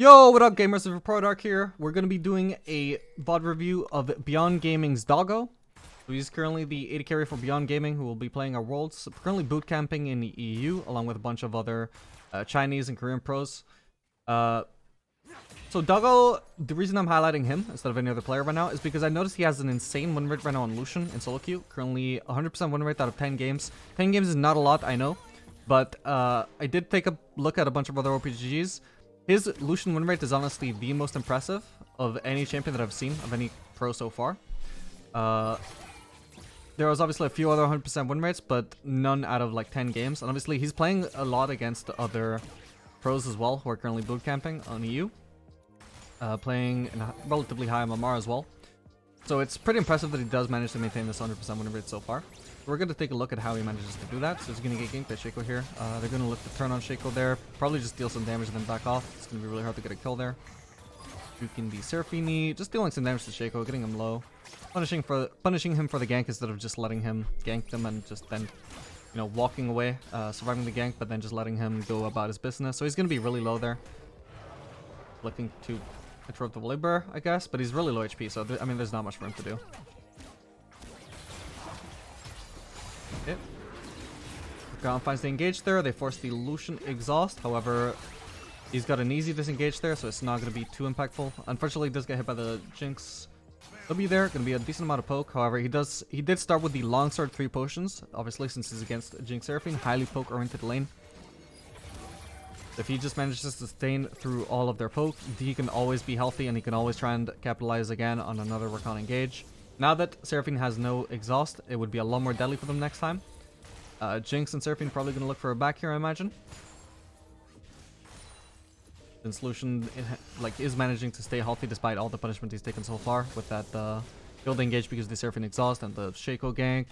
Yo, what up gamers, it's Dark here. We're going to be doing a VOD review of Beyond Gaming's Doggo. So he's currently the AD carry for Beyond Gaming, who will be playing our Worlds, currently bootcamping in the EU, along with a bunch of other Chinese and Korean pros. So Doggo, the reason I'm highlighting him instead of any other player right now is because I noticed he has an insane win rate right now on Lucian in solo queue. Currently 100% win rate out of 10 games. 10 games is not a lot, I know. But I did take a look at a bunch of other OPGGs. His Lucian win rate is honestly the most impressive of any champion that I've seen, of any pro so far. There was obviously a few other 100% win rates, but none out of like 10 games. And obviously he's playing a lot against other pros as well, who are currently bootcamping on EU. Playing in a relatively high MMR as well. So it's pretty impressive that he does manage to maintain this 100% win rate so far. We're going to take a look at how he manages to do that. So he's going to get ganked by Shaco here. They're going to look to turn on Shaco there. Probably just deal some damage and then back off. It's going to be really hard to get a kill there. Juking the Seraphini. Just dealing some damage to Shaco, getting him low. Punishing him for the gank instead of just letting him gank them and just then, you know, walking away, surviving the gank, but then just letting him go about his business. So he's going to be really low there. Looking to interrupt the labor, I guess, but he's really low HP, so I mean, there's not much for him to do. Okay. Ground finds the engage there. They force the Lucian exhaust. However, he's got an easy disengage there, so it's not going to be too impactful. Unfortunately, he does get hit by the Jinx W there. Going to be a decent amount of poke. However, he did start with the longsword 3 potions, obviously, since he's against Jinx Seraphine. Highly poke-oriented lane. If he just manages to sustain through all of their poke, he can always be healthy and he can always try and capitalize again on another Rakan engage. Now that Seraphine has no exhaust, it would be a lot more deadly for them next time. Jinx and Seraphine probably going to look for a back here, I imagine. Since Lucian is managing to stay healthy despite all the punishment he's taken so far with that build engage because of the Seraphine exhaust and the Shaco gank.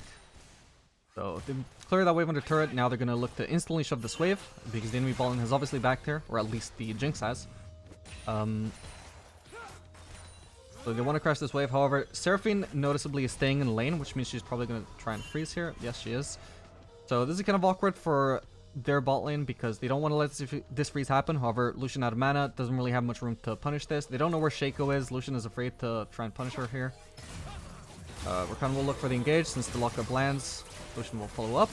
So they clear that wave under turret. Now they're going to look to instantly shove this wave because the enemy bot lane has obviously backed here, or at least the Jinx has. So they want to crash this wave. However, Seraphine noticeably is staying in lane, which means she's probably going to try and freeze here. Yes, she is. So this is kind of awkward for their bot lane because they don't want to let this freeze happen. However, Lucian out of mana doesn't really have much room to punish this. They don't know where Shaco is. Lucian is afraid to try and punish her here. Rakan will look for the engage since the lockup lands. Lucian will follow up.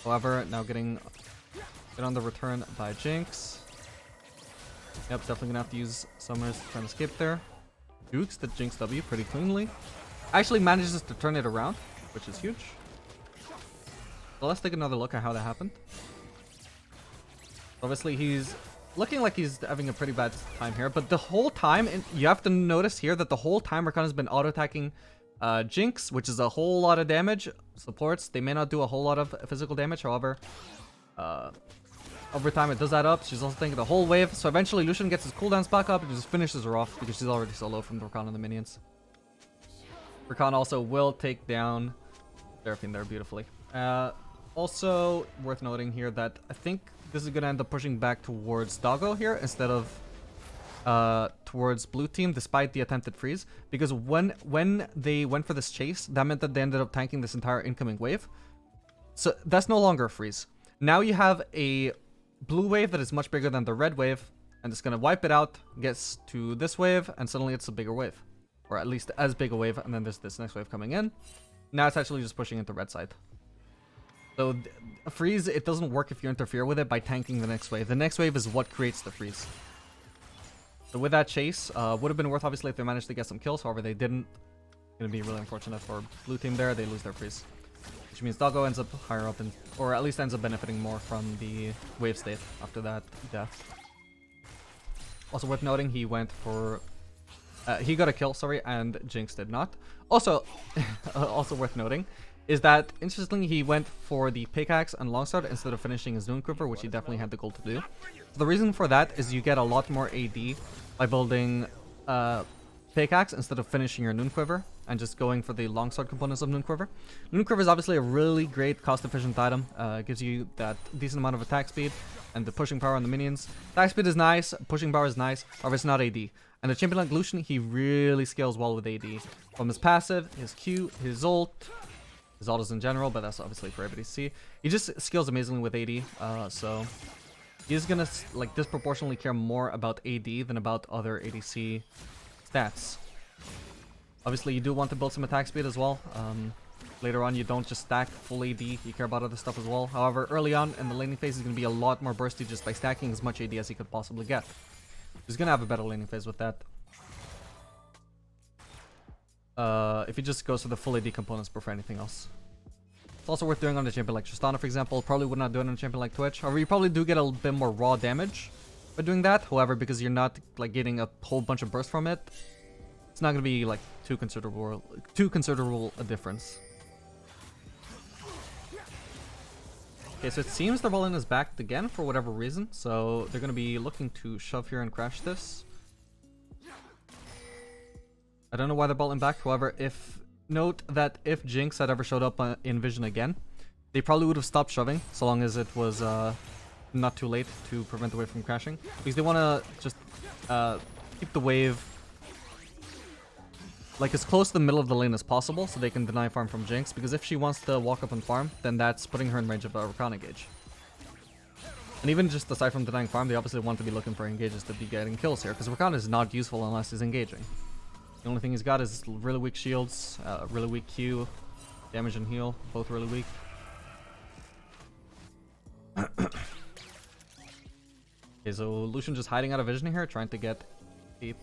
However, now getting on the return by Jinx. Yep, definitely gonna have to use Summoners to try and escape there. Jukes the Jinx W pretty cleanly. Actually manages to turn it around, which is huge. So let's take another look at how that happened. Obviously, he's looking like he's having a pretty bad time here, but the whole time, and you have to notice here that the whole time Rakan has been auto-attacking Jinx, which is a whole lot of damage. Supports, they may not do a whole lot of physical damage, however, over time it does add up. She's also taking the whole wave, so eventually Lucian gets his cooldowns back up and just finishes her off because she's already so low from the Rakan and the minions. Rakan also will take down Seraphine there beautifully. Also worth noting here that I think this is going to end up pushing back towards Doggo here instead of towards blue team despite the attempted freeze, because when they went for this chase, that meant that they ended up tanking this entire incoming wave. So that's no longer a freeze. Now you have a blue wave that is much bigger than the red wave, and it's going to wipe it out, gets to this wave, and suddenly it's a bigger wave, or at least as big a wave, and then there's this next wave coming in. Now it's actually just pushing into red side. So a freeze, it doesn't work if you interfere with it by tanking the next wave. The next wave is what creates the freeze. So with that chase, would have been worth obviously if they managed to get some kills. However, they didn't. Going to be really unfortunate for blue team there. They lose their freeze, which means Doggo ends up higher up, or at least ends up benefiting more from the wave state after that death. Also worth noting, he went for he got a kill, sorry, and Jinx did not. Also, also worth noting is that interestingly he went for the pickaxe and longsword instead of finishing his Noon Quiver, which he definitely had the goal to do. So the reason for that is you get a lot more AD by building pickaxe instead of finishing your Noon Quiver and just going for the longsword components of Noon Quiver. Noon Quiver is obviously a really great cost-efficient item. It gives you that decent amount of attack speed and the pushing power on the minions. Attack speed is nice, pushing power is nice, however it's not AD. And a champion like Lucian, he really scales well with AD. From his passive, his Q, his ult, his autos in general, but that's obviously for everybody to see. He just scales amazingly with AD, so he's gonna like disproportionately care more about AD than about other ADC stats. Obviously, you do want to build some attack speed as well. Later on, you don't just stack full AD, you care about other stuff as well. However, early on in the laning phase, he's going to be a lot more bursty just by stacking as much AD as he could possibly get. He's going to have a better laning phase with that. If he just goes for the full AD components before anything else. It's also worth doing on a champion like Tristana, for example. Probably would not do it on a champion like Twitch. However, you probably do get a bit more raw damage by doing that. However, because you're not like getting a whole bunch of burst from it, it's not going to be like too considerable a difference. Okay, so it seems their ball in is backed again for whatever reason, so they're going to be looking to shove here and crash this. I don't know why they're ball in back, however, note that if Jinx had ever showed up in Vision again, they probably would have stopped shoving, so long as it was not too late to prevent the wave from crashing. Because they want to just keep the wave like as close to the middle of the lane as possible so they can deny farm from Jinx, because if she wants to walk up and farm, then that's putting her in range of a Rakan engage. And even just aside from denying farm, they obviously want to be looking for engages to be getting kills here, because Rakan is not useful unless he's engaging. The only thing he's got is really weak shields, really weak Q, damage and heal, both really weak. Okay, so Lucian just hiding out of vision here, trying to get a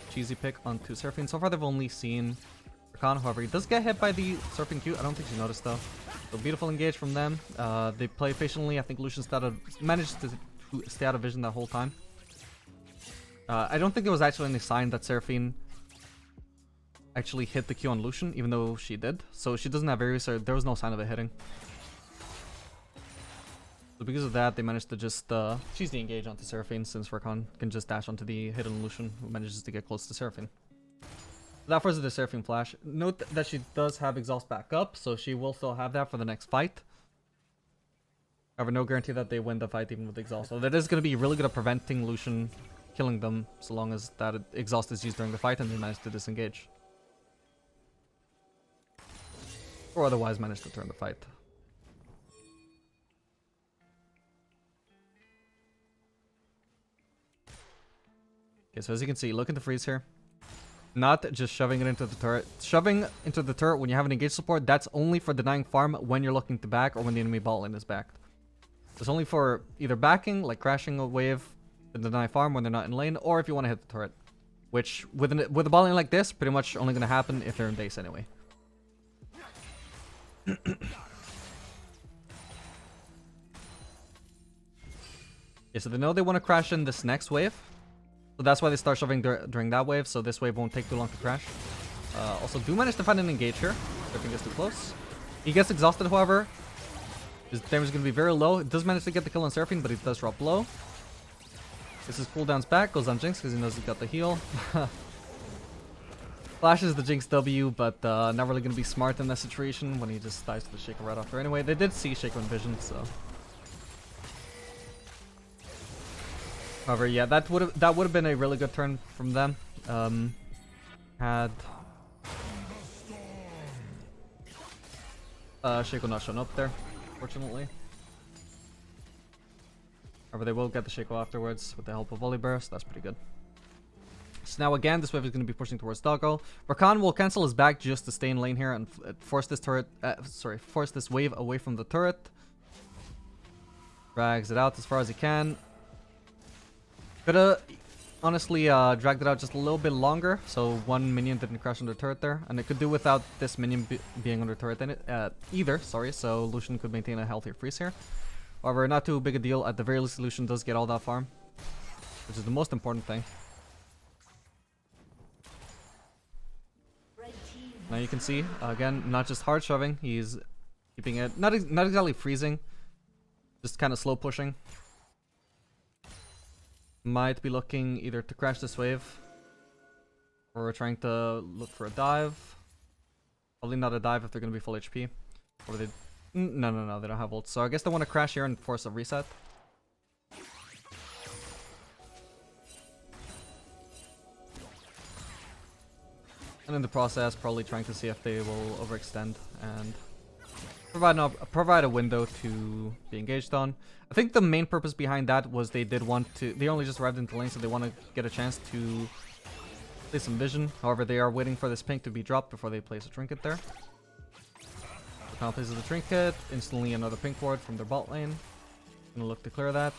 cheesy pick onto Seraphine. So far they've only seen Rakan, however he does get hit by the Seraphine Q. I don't think she noticed though. So beautiful engage from them. They play patiently. I think Lucian managed to stay out of vision that whole time. I don't think there was actually any sign that Seraphine actually hit the Q on Lucian, even though she did. So she doesn't have areas, so there was no sign of it hitting. So because of that, they managed to just cheese the engage onto Seraphine, since Rakan can just dash onto the hidden Lucian, who manages to get close to Seraphine. That forces the Seraphine flash. Note that she does have exhaust back up, so she will still have that for the next fight. However, no guarantee that they win the fight even with exhaust. So that is going to be really good at preventing Lucian killing them, so long as that exhaust is used during the fight and they manage to disengage. Or otherwise manage to turn the fight. Okay, so as you can see, look at the freeze here. Not just shoving it into the turret. Shoving into the turret when you have an engage support, that's only for denying farm when you're looking to back or when the enemy bot lane is backed. It's only for either backing, like crashing a wave to deny farm when they're not in lane, or if you want to hit the turret. Which, with a bot lane like this, pretty much only going to happen if they're in base anyway. Okay, so they know they want to crash in this next wave. So that's why they start shoving during that wave, so this wave won't take too long to crash. Also, do manage to find an engage here. Everything gets too close. He gets exhausted, however. His damage is going to be very low. It does manage to get the kill on Seraphine, but he does drop low. This is cooldown's back. Goes on Jinx because he knows he's got the heal. Flashes the Jinx W, but not really going to be smart in that situation when he just dies to the Shaker right after. Anyway, they did see Shaker in vision, so... However, yeah, that would have been a really good turn from them. Had Shaco not shown up there, fortunately. However, they will get the Shaco afterwards with the help of Volley Burst. That's pretty good. So now again, this wave is going to be pushing towards Doggo. Rakan will cancel his back just to stay in lane here and force this force this wave away from the turret. Drags it out as far as he can. Could've honestly dragged it out just a little bit longer, so one minion didn't crash under turret there, and it could do without this minion being under turret in it either. Sorry, so Lucian could maintain a healthier freeze here. However, not too big a deal. At the very least, Lucian does get all that farm, which is the most important thing. Now you can see again, not just hard shoving, he's keeping it not exactly freezing, just kind of slow pushing. Might be looking either to crash this wave or trying to look for a dive. Probably not a dive if they're going to be full HP. Or they... No, they don't have ults. So I guess they want to crash here and force a reset. And in the process, probably trying to see if they will overextend and provide a window to be engaged on. I think the main purpose behind that was they only just arrived into lane, so they want to get a chance to play some vision. However, they are waiting for this pink to be dropped before they place a trinket there. Now places the trinket, instantly another pink ward from their bot lane. Gonna look to clear that.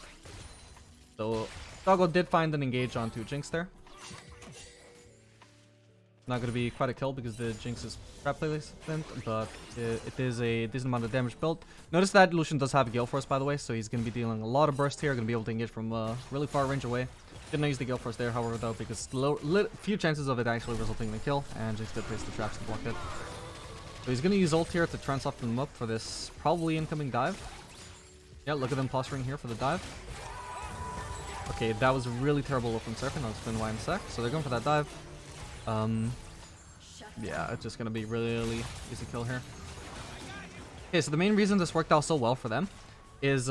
So Doggo did find an engage onto Jinx there. Not gonna be quite a kill because the Jinx is trap placement, but it is a decent amount of damage built. Notice that Lucian does have a Gale Force, by the way, so he's gonna be dealing a lot of burst here. Gonna be able to engage from really far range away. Didn't use the Gale Force there, however, though, because few chances of it actually resulting in a kill, and Jinx did place the traps to block it. So he's gonna use ult here to try and soften them up for this probably incoming dive. Yeah, look at them posturing here for the dive. Okay, that was a really terrible ult from Seraphin. I'll explain why in a sec. So they're going for that dive. Yeah, it's just gonna be really easy kill here. Okay, so the main reason this worked out so well for them is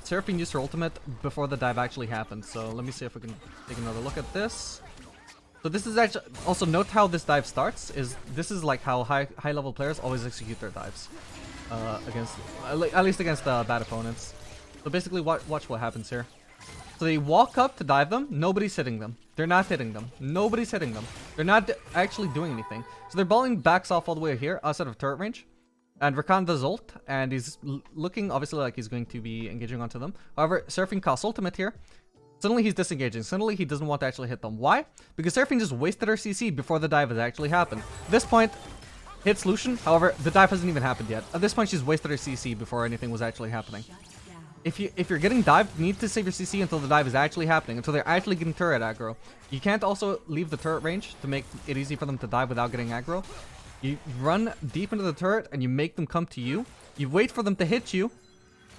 Seraphine used her ultimate before the dive actually happened. So let me see if we can take another look at this. So this is actually also note how this dive starts. This is like how high level players always execute their dives against at least against bad opponents. So basically, watch what happens here. So they walk up to dive them. Nobody's hitting them. They're not hitting them. Nobody's hitting them. They're not actually doing anything. So their balling backs off all the way here outside of turret range. And Rakan does ult. And he's looking obviously like he's going to be engaging onto them. However, Seraphine casts ultimate here. Suddenly he's disengaging. Suddenly he doesn't want to actually hit them. Why? Because Seraphine just wasted her CC before the dive has actually happened. At this point, hits Lucian. However, the dive hasn't even happened yet. At this point, she's wasted her CC before anything was actually happening. If you're getting dived, you need to save your CC until the dive is actually happening, until they're actually getting turret aggro. You can't also leave the turret range to make it easy for them to dive without getting aggro. You run deep into the turret and you make them come to you. You wait for them to hit you.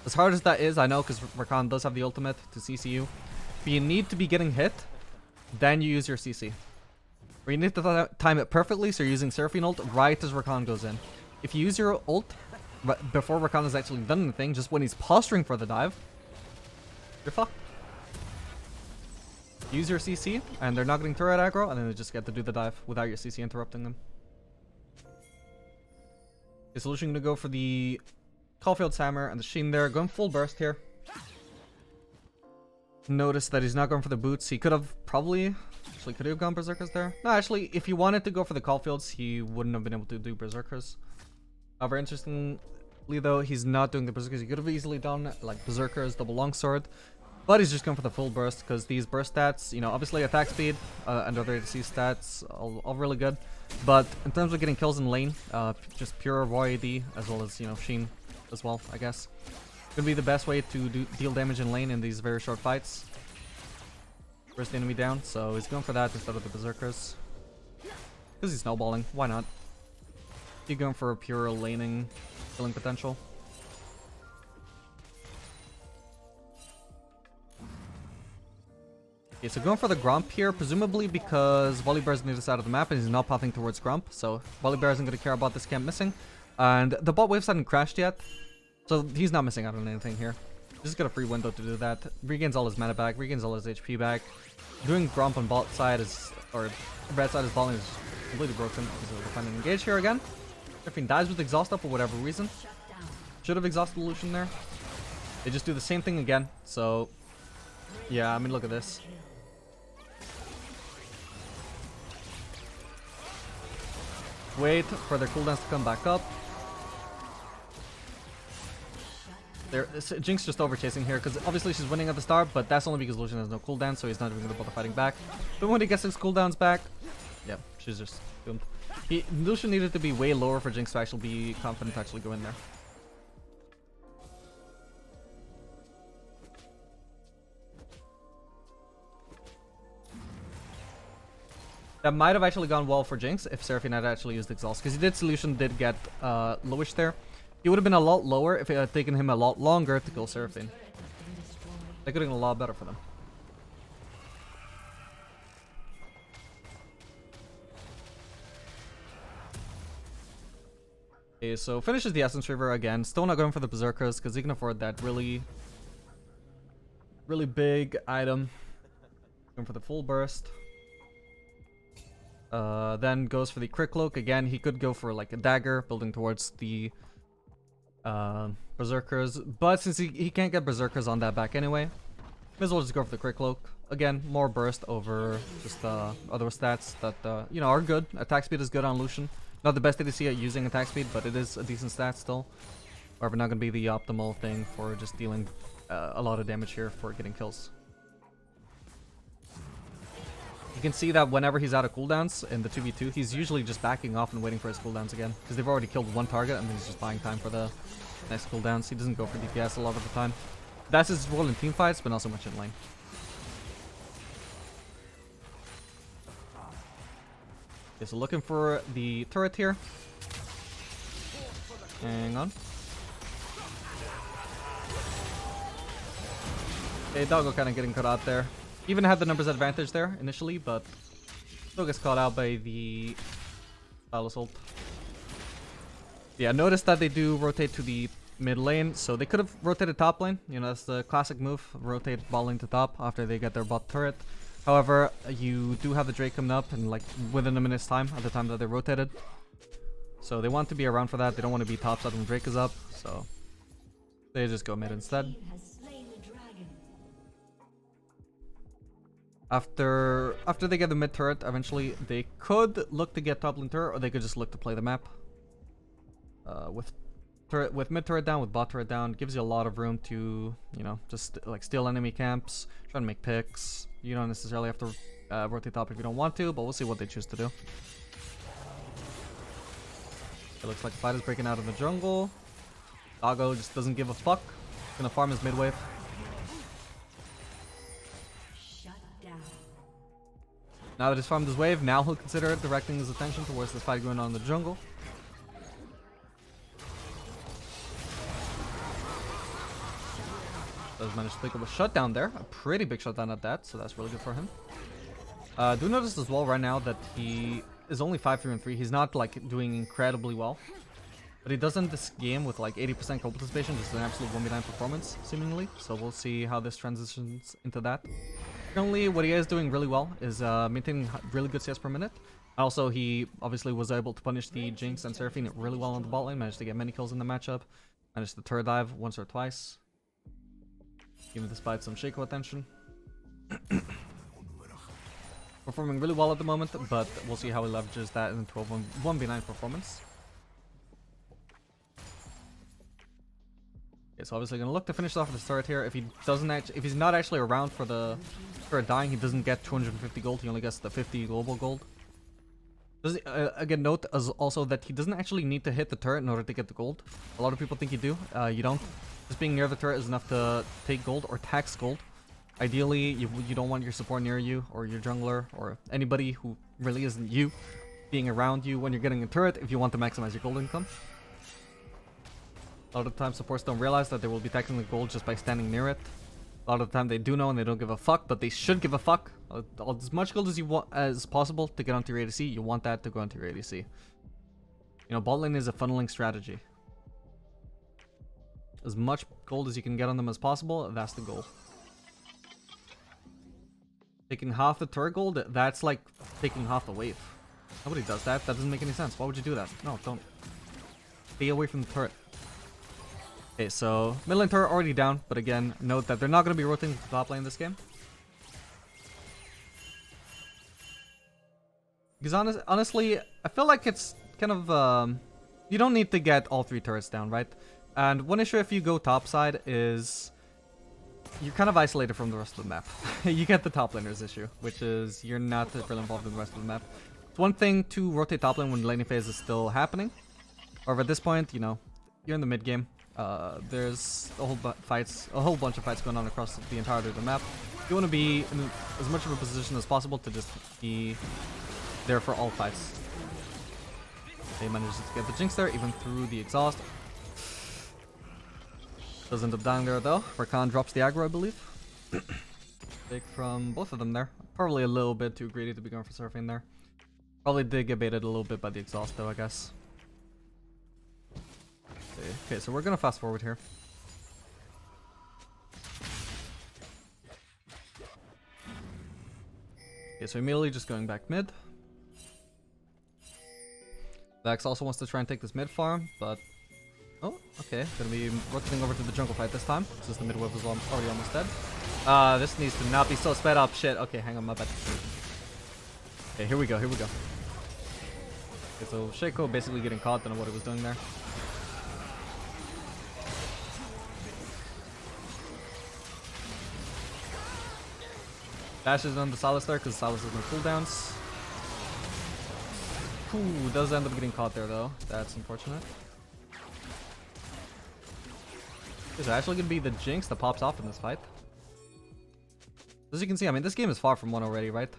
As hard as that is, I know, because Rakan does have the ultimate to CC you. But you need to be getting hit, then you use your CC. Or you need to time it perfectly, so you're using Seraphine ult right as Rakan goes in. If you use your ult before Rakan has actually done anything, just when he's posturing for the dive, you're fucked. Use your CC, and they're not getting turret aggro, and then they just get to do the dive without your CC interrupting them. Okay, so Lucian gonna go for the Caulfield's Hammer and the Sheen there, going full burst here. Notice that he's not going for the boots. He could have probably... Actually, could he have gone Berserkers there? No, actually, if he wanted to go for the Caulfields, he wouldn't have been able to do Berserkers. However, interestingly though, he's not doing the Berserkers. He could have easily done like Berserkers, double longsword. But he's just going for the full burst because these burst stats, you know, obviously attack speed and other ADC stats, all really good. But in terms of getting kills in lane, just pure raw AD as well as, you know, Sheen as well, I guess. Could be the best way to deal damage in lane in these very short fights. Burst the enemy down, so he's going for that instead of the Berserkers. Because he's snowballing, why not? He's going for a pure laning killing potential. Okay, so going for the Gromp here, presumably because Volibear is on the other side of the map and he's not pathing towards Gromp. So Volibear isn't going to care about this camp missing. And the bot waves hadn't crashed yet. So he's not missing out on anything here. Just got a free window to do that. Regains all his mana back, regains all his HP back. Doing Gromp on bot side is, or red side is balling is completely broken. So we're finding engage here again. Griffin dies with exhaust up for whatever reason. Should have exhausted Lucian there. They just do the same thing again. So yeah, I mean, look at this. Wait for their cooldowns to come back up. Jinx just over chasing here because obviously she's winning at the start, but that's only because Lucian has no cooldown, so he's not even going to bother fighting back. But when he gets his cooldowns back, yeah, she's just doomed. Lucian needed to be way lower for Jinx to actually be confident to actually go in there. That might have actually gone well for Jinx if Seraphine had actually used Exhaust, because he did Lucian did get lowish there. He would have been a lot lower if it had taken him a lot longer to kill Seraphine. That could have been a lot better for them. Okay, so finishes the Essence River again. Still not going for the Berserkers because he can afford that really big item. Going for the full burst. Then goes for the Crit Cloak. Again, he could go for like a dagger, building towards the Berserkers, but since he can't get Berserkers on that back anyway, may as well just go for the Crit Cloak. Again, more burst over just other stats that, you know, are good. Attack speed is good on Lucian. Not the best ADC at using attack speed, but it is a decent stat still. However, not going to be the optimal thing for just dealing a lot of damage here for getting kills. You can see that whenever he's out of cooldowns in the 2v2, he's usually just backing off and waiting for his cooldowns again. Because they've already killed one target and he's just buying time for the next cooldowns. He doesn't go for DPS a lot of the time. That's his role in team fights, but not so much in lane. Okay, so looking for the turret here. Hang on. Okay, Doggo kind of getting cut out there. Even had the numbers advantage there initially, but still gets caught out by the Style Assault. Yeah, notice that they do rotate to the mid lane, so they could have rotated top lane. You know, that's the classic move, rotate bot lane to top after they get their bot turret. However, you do have the Drake coming up and like within a minute's time at the time that they rotated. So they want to be around for that. They don't want to be topside when Drake is up, so they just go mid instead. After they get the mid turret, eventually they could look to get top lane turret, or they could just look to play the map. With mid turret down, with bot turret down, gives you a lot of room to, you know, just like steal enemy camps, try to make picks. You don't necessarily have to rotate top if you don't want to, but we'll see what they choose to do. It looks like the fight is breaking out in the jungle. Doggo just doesn't give a fuck. He's gonna farm his mid wave. Now that he's farmed his wave, now he'll consider directing his attention towards this fight going on in the jungle. Does manage to pick up a shutdown there. A pretty big shutdown at that, so that's really good for him. Do notice as well right now that he is only 5-3-3. He's not like doing incredibly well. But he does end this game with like 80% goal participation, just an absolute 1v9 performance, seemingly. So we'll see how this transitions into that. Currently, what he is doing really well is maintaining really good CS per minute. Also, he obviously was able to punish the Jinx and Seraphine really well on the bot lane, managed to get many kills in the matchup, managed to turret dive once or twice, even despite some Shaco attention. Performing really well at the moment, but we'll see how he leverages that into a 1v9 performance. Okay, so obviously gonna look to finish off the turret here. If he's not actually around for the turret dying, he doesn't get 250 gold. He only gets the 50 global gold. Again, note as also that he doesn't actually need to hit the turret in order to get the gold. A lot of people think you do. You don't. Just being near the turret is enough to take gold or tax gold. Ideally, you don't want your support near you, or your jungler, or anybody who really isn't you being around you when you're getting a turret if you want to maximize your gold income. A lot of the time supports don't realize that they will be taxing the gold just by standing near it. A lot of the time they do know and they don't give a fuck, but they should give a fuck. As much gold as you want as possible to get onto your ADC, you want that to go onto your ADC. You know, bot lane is a funneling strategy. As much gold as you can get on them as possible, that's the goal. Taking half the turret gold, that's like taking half the wave. Nobody does that. That doesn't make any sense. Why would you do that? No, don't. Stay away from the turret. Okay, so mid lane turret already down, but again, note that they're not going to be rotating to the top lane this game. Because honestly, I feel like it's kind of, you don't need to get all 3 turrets down, right? And one issue if you go topside is you're kind of isolated from the rest of the map. You get the top laner's issue, which is you're not really involved in the rest of the map. It's one thing to rotate top lane when the laning phase is still happening. However, at this point, you know, you're in the mid game. There's a whole bunch of fights going on across the entirety of the map. You want to be in as much of a position as possible to just be there for all fights. They manages to get the Jinx there, even through the exhaust. Does end up dying there though. Rakan drops the aggro, I believe. Take from both of them there. Probably a little bit too greedy to be going for Seraphine there. Probably did get baited a little bit by the exhaust though, I guess. Okay, so we're gonna fast forward here. Okay, so immediately just going back mid. Vax also wants to try and take this mid farm, but Oh, okay. Gonna be rotating over to the jungle fight this time, since the mid wave was already almost dead. This needs to not be so sped up. Shit. Okay, hang on, my bad. Okay, here we go, here we go. Okay, so Shaco basically getting caught, don't know what he was doing there. Dashes on the Sylas there, because Sylas has no cooldowns. Ooh, does end up getting caught there though. That's unfortunate. Is it actually going to be the Jinx that pops off in this fight? As you can see, I mean, this game is far from one already, right?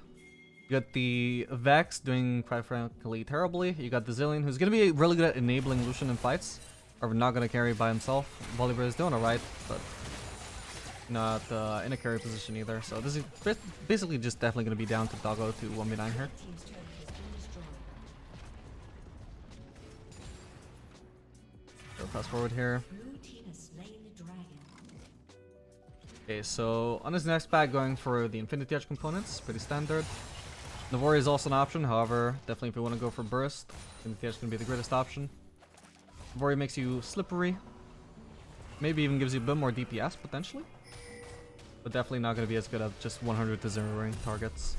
You got the Vex doing, quite frankly, terribly. You got the Zillion, who's going to be really good at enabling Lucian in fights. Or not going to carry by himself. Volibear is doing alright, but not in a carry position either. So this is basically just definitely going to be down to Doggo to 1v9 here. So fast forward here. Okay, so on his next pack, going for the Infinity Edge components, pretty standard. Navori is also an option, however, definitely if you want to go for burst, Infinity Edge is going to be the greatest option. Navori makes you slippery, maybe even gives you a bit more DPS potentially, but definitely not going to be as good at just 100 to 0 targets.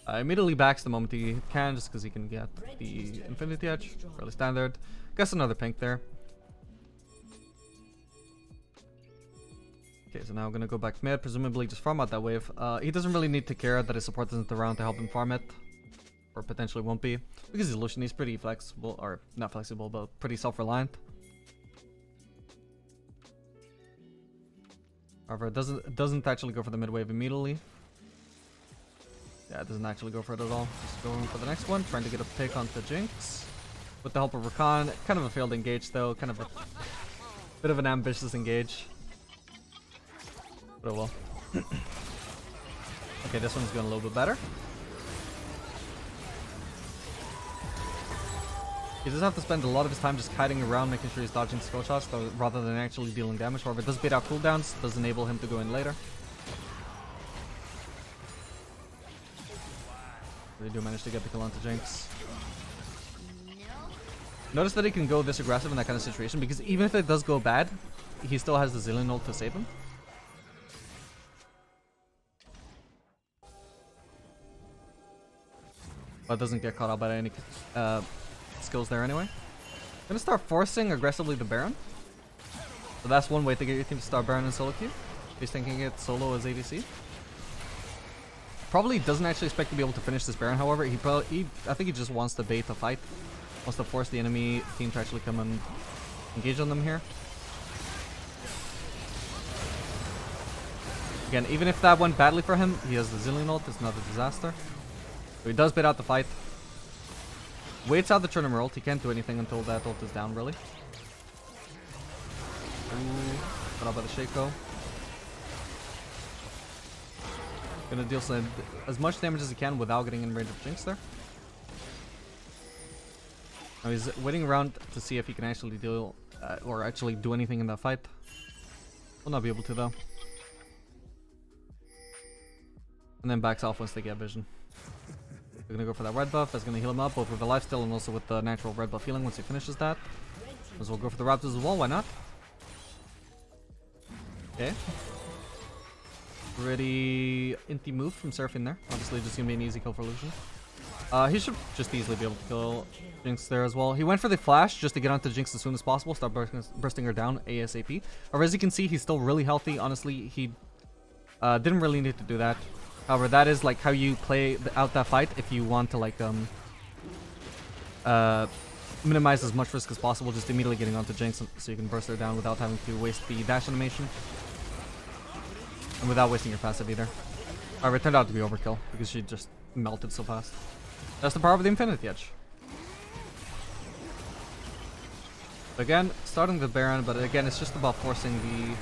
Immediately backs the moment he can, just because he can get the Infinity Edge, fairly standard. Guess another pink there. Okay, so now we're gonna go back mid, presumably just farm out that wave. He doesn't really need to care that his support isn't around to help him farm it. Or potentially won't be. Because he's Lucian, he's pretty flexible, or not flexible, but pretty self-reliant. However, it doesn't actually go for the mid wave immediately. Yeah, it doesn't actually go for it at all. Just going for the next one, trying to get a pick onto Jinx. With the help of Rakan. Kind of a failed engage though, kind of a bit of an ambitious engage. But oh well. Okay, this one's going a little bit better. He does have to spend a lot of his time just kiting around, making sure he's dodging skill shots rather than actually dealing damage. However, it does bait out cooldowns, does enable him to go in later. They do manage to get the kill onto Jinx. Notice that he can go this aggressive in that kind of situation, because even if it does go bad, he still has the Zillion ult to save him. But doesn't get caught out by any skills there anyway. Gonna start forcing aggressively the Baron. So that's one way to get your team to start Baron in solo queue. He's thinking it solo as ADC. Probably doesn't actually expect to be able to finish this Baron, however. I think he just wants to bait the fight. Wants to force the enemy team to actually come and engage on them here. Again, even if that went badly for him, he has the Zillion ult. It's not a disaster. So he does bait out the fight. Waits out the Trinum ult. He can't do anything until that ult is down, really. Ooh, got out by the Shaco. Gonna deal as much damage as he can without getting in range of Jinx there. Now he's waiting around to see if he can actually deal or actually do anything in that fight. Will not be able to though. And then backs off once they get vision. They're gonna go for that red buff. That's gonna heal him up both with the lifesteal and also with the natural red buff healing once he finishes that. As well go for the Raptors as well, why not? Okay. Pretty inty move from Seraphine there. Obviously just gonna be an easy kill for Lucian. He should just easily be able to kill Jinx there as well. He went for the flash just to get onto Jinx as soon as possible, start bursting her down ASAP. However, as you can see, he's still really healthy. Honestly, he didn't really need to do that. However, that is like how you play out that fight if you want to like minimize as much risk as possible, just immediately getting onto Jinx so you can burst her down without having to waste the dash animation. And without wasting your passive either. However, it turned out to be overkill because she just melted so fast. That's the power of the Infinity Edge. Again, starting the Baron, but again, it's just about forcing the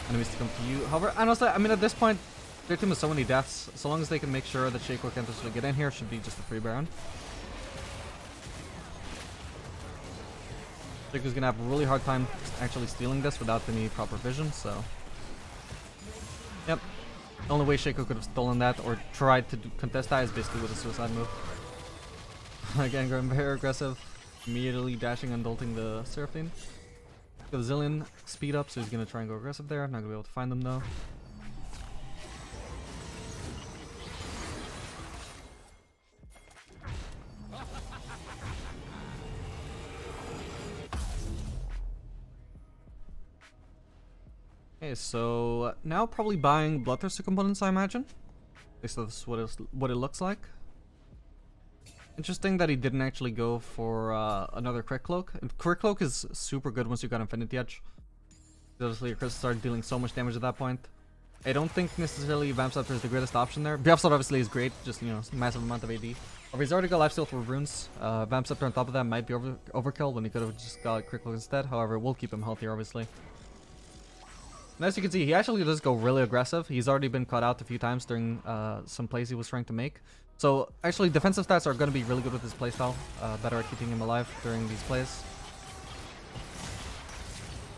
enemies to come to you. However, and also, I mean, at this point, their team has so many deaths. So long as they can make sure that Shaco can't actually get in here, should be just a free Baron. Shaco's gonna have a really hard time actually stealing this without any proper vision, so... Yep. The only way Shaco could have stolen that or tried to contest that is basically with a suicide move. Again, going very aggressive. Immediately dashing and ulting the Seraphine. Got Zillion speed up, so he's gonna try and go aggressive there. Not gonna be able to find them though. Okay, so now probably buying Bloodthirster components, I imagine. At least that's what it looks like. Interesting that he didn't actually go for another Crit Cloak. Crit Cloak is super good once you got Infinity Edge. Obviously, your crystals start dealing so much damage at that point. I don't think necessarily Vamp Scepter is the greatest option there. Breath Sword obviously is great, just, you know, massive amount of AD. Or he's already got Lifesteal for runes. Vamp Scepter on top of that might be overkill when he could have just got Crit Cloak instead. However, we'll keep him healthier, obviously. And as you can see, he actually does go really aggressive. He's already been caught out a few times during some plays he was trying to make. So actually, defensive stats are going to be really good with his playstyle. Better at keeping him alive during these plays.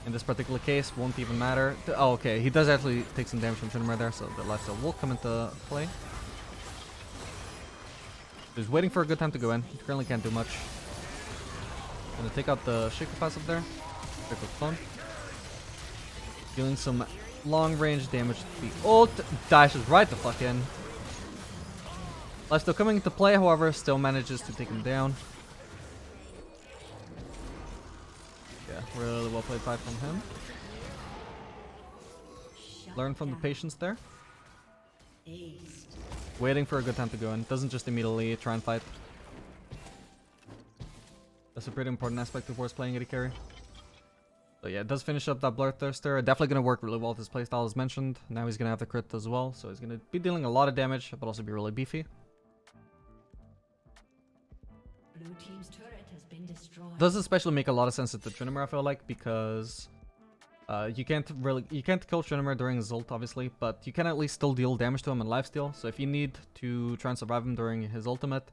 In this particular case, won't even matter. Oh, okay. He does actually take some damage from Trinimir there, so the lifesteal will come into play. He's waiting for a good time to go in. He currently can't do much. Gonna take out the Shaker passive there. Shaker clone. Dealing some long-range damage to the ult. Dashes right the fuck in. Lifesteal coming into play, however, still manages to take him down. Yeah, really well played fight from him. Learn from the patience there. Waiting for a good time to go in. Doesn't just immediately try and fight. That's a pretty important aspect of War's playing AD carry. So yeah, it does finish up that Bloodthirster. Definitely going to work really well with his playstyle as mentioned. Now he's going to have the crit as well. So he's going to be dealing a lot of damage, but also be really beefy. Blue team's turret has been destroyed. Does especially make a lot of sense with the Trinimir, I feel like, because you can't kill Trinimir during his ult, obviously, but you can at least still deal damage to him in lifesteal. So if you need to try and survive him during his ultimate,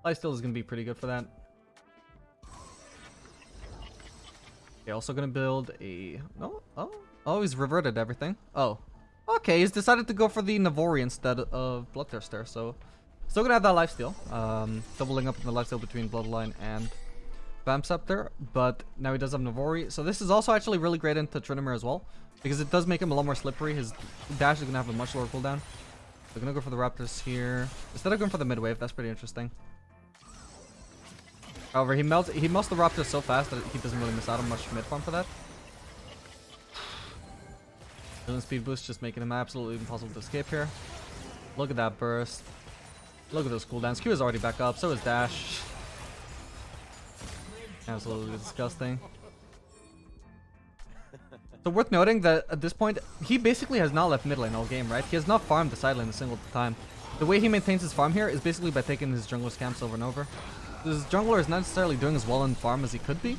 lifesteal is going to be pretty good for that. Okay, also going to build a... Oh, he's reverted everything. Oh. Okay, he's decided to go for the Navori instead of Bloodthirster, so... Still gonna have that lifesteal, doubling up in the lifesteal between Bloodline and Vamp Scepter, but now he does have Navori. So this is also actually really great into Trinimir as well, because it does make him a lot more slippery. His dash is gonna have a much lower cooldown. We're gonna go for the Raptors here instead of going for the mid wave. That's pretty interesting. However, he melts the Raptors so fast that he doesn't really miss out on much mid farm for that. Villain speed boost just making him absolutely impossible to escape here. Look at that burst. Look at those cooldowns. Q is already back up, so is dash. Absolutely disgusting. So worth noting that at this point, he basically has not left mid lane all game, right? He has not farmed the side lane a single time. The way he maintains his farm here is basically by taking his jungler's camps over and over. His jungler is not necessarily doing as well in farm as he could be.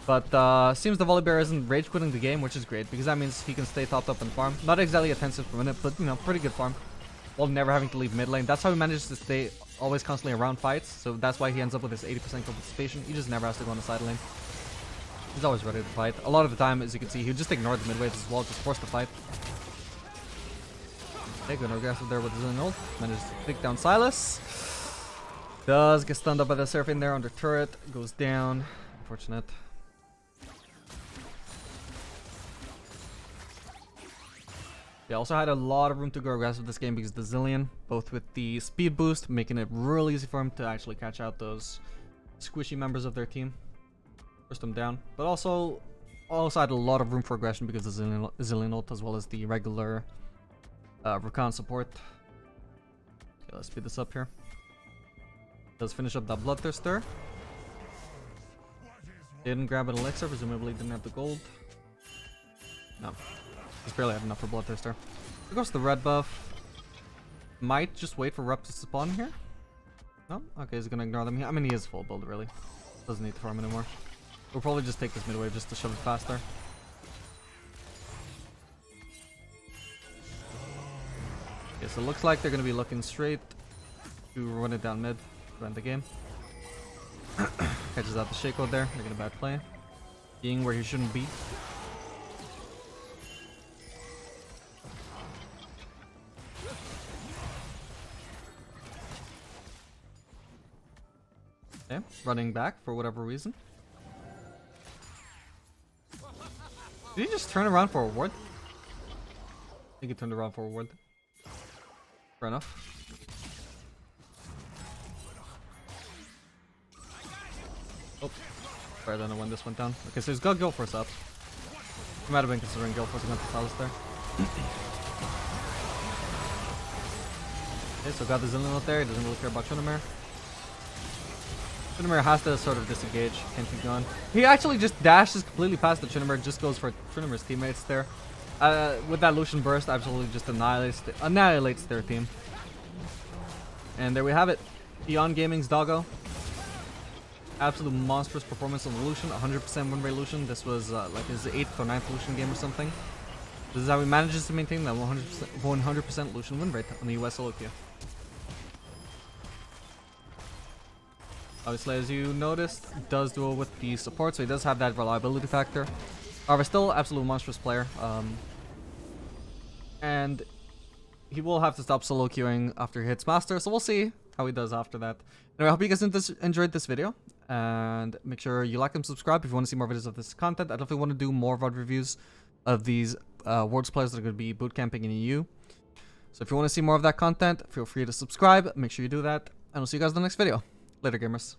But seems the Volibear isn't rage quitting the game, which is great, because that means he can stay topped up and farm. Not exactly a 10 per minute, but, you know, pretty good farm. While never having to leave mid lane. That's how he manages to stay always constantly around fights. So that's why he ends up with his 80% participation. He just never has to go on the side lane. He's always ready to fight. A lot of the time, as you can see, he would just ignore the mid waves as well, just force the fight. Okay, good aggressive there with his own ult. Manages to take down Silas. Does get stunned up by the Seraphine there under turret. Goes down. Unfortunate. They also had a lot of room to go aggressive this game because the Zillion, both with the speed boost, making it real easy for him to actually catch out those squishy members of their team. Forced them down. But also had a lot of room for aggression because of the Zillion ult as well as the regular Rakan support. Okay, let's speed this up here. Does finish up that Bloodthirster. Didn't grab an elixir, presumably didn't have the gold. No. Just barely have enough for Bloodthirster. Here goes the red buff. Might just wait for Rep to spawn here. No? Okay, he's gonna ignore them. I mean, he is full build, really. Doesn't need to farm anymore. We'll probably just take this mid wave just to shove it faster. Okay, so it looks like they're gonna be looking straight to run it down mid to end the game. Catches out the Shaco there, making a bad play. Being where he shouldn't be. Okay, running back for whatever reason. Did he just turn around for a ward? I think he turned around for a ward. Fair enough. Oh, sorry, I don't know when this went down. Okay, so he's got Guild Force up. He might have been considering Guild Force against the Talus there. Okay, so got the Zillion out there. He doesn't really care about Tryndamere. Tryndamere has to sort of disengage. Can't keep going. He actually just dashes completely past the Tryndamere. Just goes for Tryndamere's teammates there. With that Lucian burst, absolutely just annihilates their team. And there we have it. Beyond Gaming's Doggo. Absolute monstrous performance on the Lucian. 100% win rate Lucian. This was like his 8th or 9th Lucian game or something. This is how he manages to maintain that 100% Lucian win rate on the US solo queue. Obviously, as you noticed, does duel with the support, so he does have that reliability factor. However, still absolute monstrous player. And he will have to stop solo queuing after he hits Master, so we'll see how he does after that. Anyway, I hope you guys enjoyed this video, and make sure you like and subscribe if you want to see more videos of this content. I definitely want to do more VOD reviews of these Worlds players that are going to be bootcamping in EU. So if you want to see more of that content, feel free to subscribe. Make sure you do that, and we'll see you guys in the next video. Later, gamers.